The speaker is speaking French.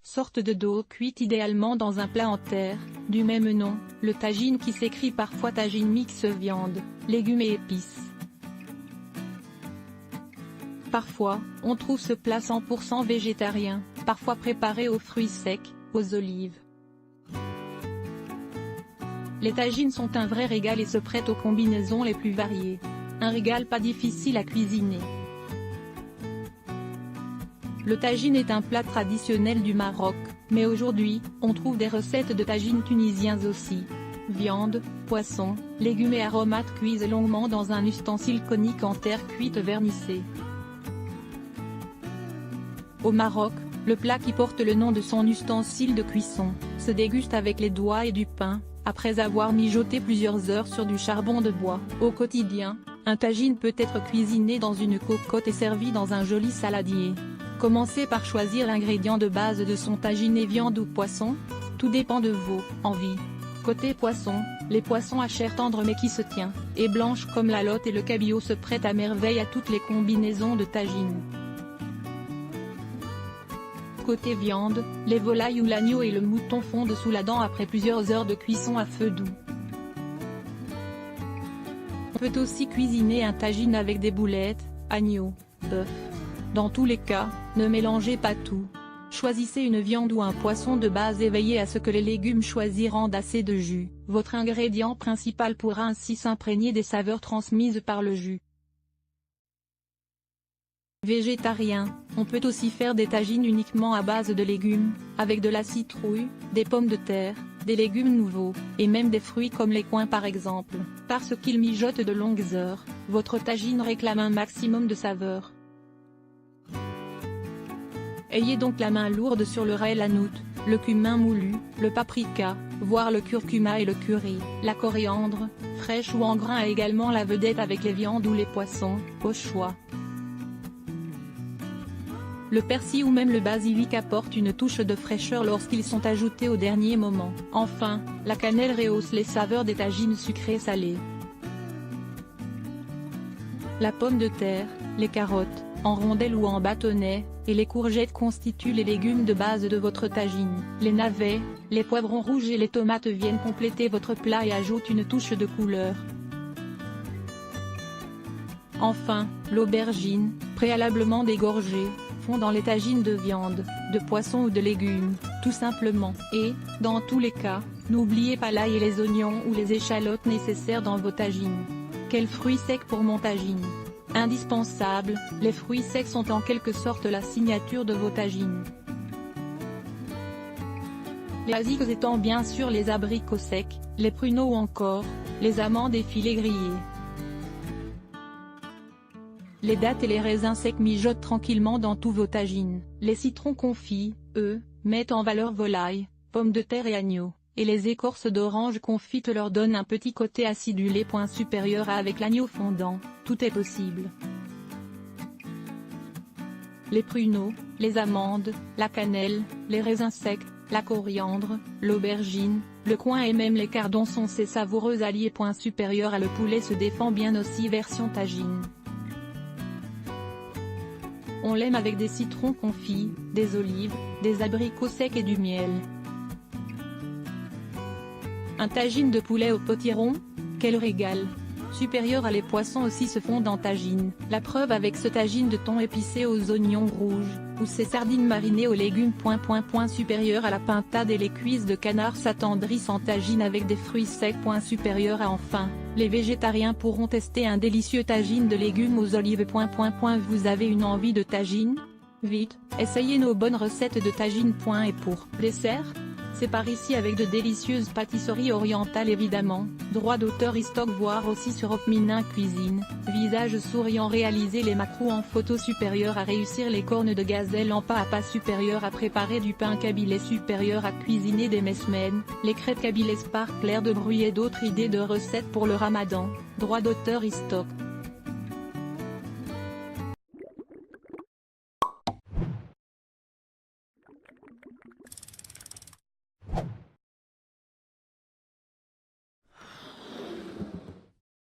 Sorte de dough cuite idéalement dans un plat en terre, du même nom, le tagine qui s'écrit parfois tagine mix viande, légumes et épices. Parfois, on trouve ce plat 100% végétarien, parfois préparé aux fruits secs, aux olives. Les tagines sont un vrai régal et se prêtent aux combinaisons les plus variées. Un régal pas difficile à cuisiner. Le tagine est un plat traditionnel du Maroc, mais aujourd'hui, on trouve des recettes de tagines tunisiens aussi. Viande, poisson, légumes et aromates cuisent longuement dans un ustensile conique en terre cuite vernissée. Au Maroc, le plat qui porte le nom de son ustensile de cuisson, se déguste avec les doigts et du pain, après avoir mijoté plusieurs heures sur du charbon de bois. Au quotidien, un tagine peut être cuisiné dans une cocotte et servi dans un joli saladier. Commencez par choisir l'ingrédient de base de son tagine, viande ou poisson, tout dépend de vos envies. Côté poisson, les poissons à chair tendre mais qui se tient, et blanche comme la lotte et le cabillaud se prêtent à merveille à toutes les combinaisons de tagine. Côté viande, les volailles ou l'agneau et le mouton fondent sous la dent après plusieurs heures de cuisson à feu doux. On peut aussi cuisiner un tagine avec des boulettes, agneau, bœuf. Dans tous les cas, ne mélangez pas tout. Choisissez une viande ou un poisson de base et veillez à ce que les légumes choisis rendent assez de jus. Votre ingrédient principal pourra ainsi s'imprégner des saveurs transmises par le jus. Végétarien, on peut aussi faire des tagines uniquement à base de légumes, avec de la citrouille, des pommes de terre, des légumes nouveaux, et même des fruits comme les coings par exemple. Parce qu'ils mijotent de longues heures, votre tagine réclame un maximum de saveur. Ayez donc la main lourde sur le ray hanout, le cumin moulu, le paprika, voire le curcuma et le curry. La coriandre, fraîche ou en grains a également la vedette avec les viandes ou les poissons, au choix. Le persil ou même le basilic apportent une touche de fraîcheur lorsqu'ils sont ajoutés au dernier moment. Enfin, la cannelle rehausse les saveurs des tagines sucrées salées. La pomme de terre, les carottes, en rondelles ou en bâtonnets, et les courgettes constituent les légumes de base de votre tagine. Les navets, les poivrons rouges et les tomates viennent compléter votre plat et ajoutent une touche de couleur. Enfin, l'aubergine, préalablement dégorgée, fond dans les tagines de viande, de poisson ou de légumes, tout simplement. Et, dans tous les cas, n'oubliez pas l'ail et les oignons ou les échalotes nécessaires dans vos tagines. Quels fruits secs pour mon tagine? Indispensable, les fruits secs sont en quelque sorte la signature de vos tagines. Les basiques étant bien sûr les abricots secs, les pruneaux ou encore, les amandes et filets grillés. Les dattes et les raisins secs mijotent tranquillement dans tous vos tagines. Les citrons confits, eux, mettent en valeur volaille, pommes de terre et agneau, et les écorces d'orange confites leur donnent un petit côté acidulé. Supérieur à avec l'agneau fondant, tout est possible. Les pruneaux, les amandes, la cannelle, les raisins secs, la coriandre, l'aubergine, le coing et même les cardons sont ces savoureux alliés. Supérieur à le poulet se défend bien aussi version tagine. On l'aime avec des citrons confits, des olives, des abricots secs et du miel. Un tagine de poulet au potiron, quel régal! Supérieur à les poissons aussi se fondent en tagine. La preuve avec ce tagine de thon épicé aux oignons rouges, ou ces sardines marinées aux légumes. Supérieur à la pintade et les cuisses de canard s'attendrissent en tagine avec des fruits secs. Supérieur à enfin, les végétariens pourront tester un délicieux tagine de légumes aux olives. Vous avez une envie de tagine? Vite, essayez nos bonnes recettes de tagine. Et pour dessert, c'est par ici avec de délicieuses pâtisseries orientales évidemment, droit d'auteur Istock, voir aussi sur Opminin Cuisine, visage souriant, réaliser les macros en photo, supérieur à réussir les cornes de gazelle en pas à pas, supérieur à préparer du pain kabyles, supérieur à cuisiner des mesmènes, les crêpes kabyles par Claire de Bruy et d'autres idées de recettes pour le ramadan, droit d'auteur Istock.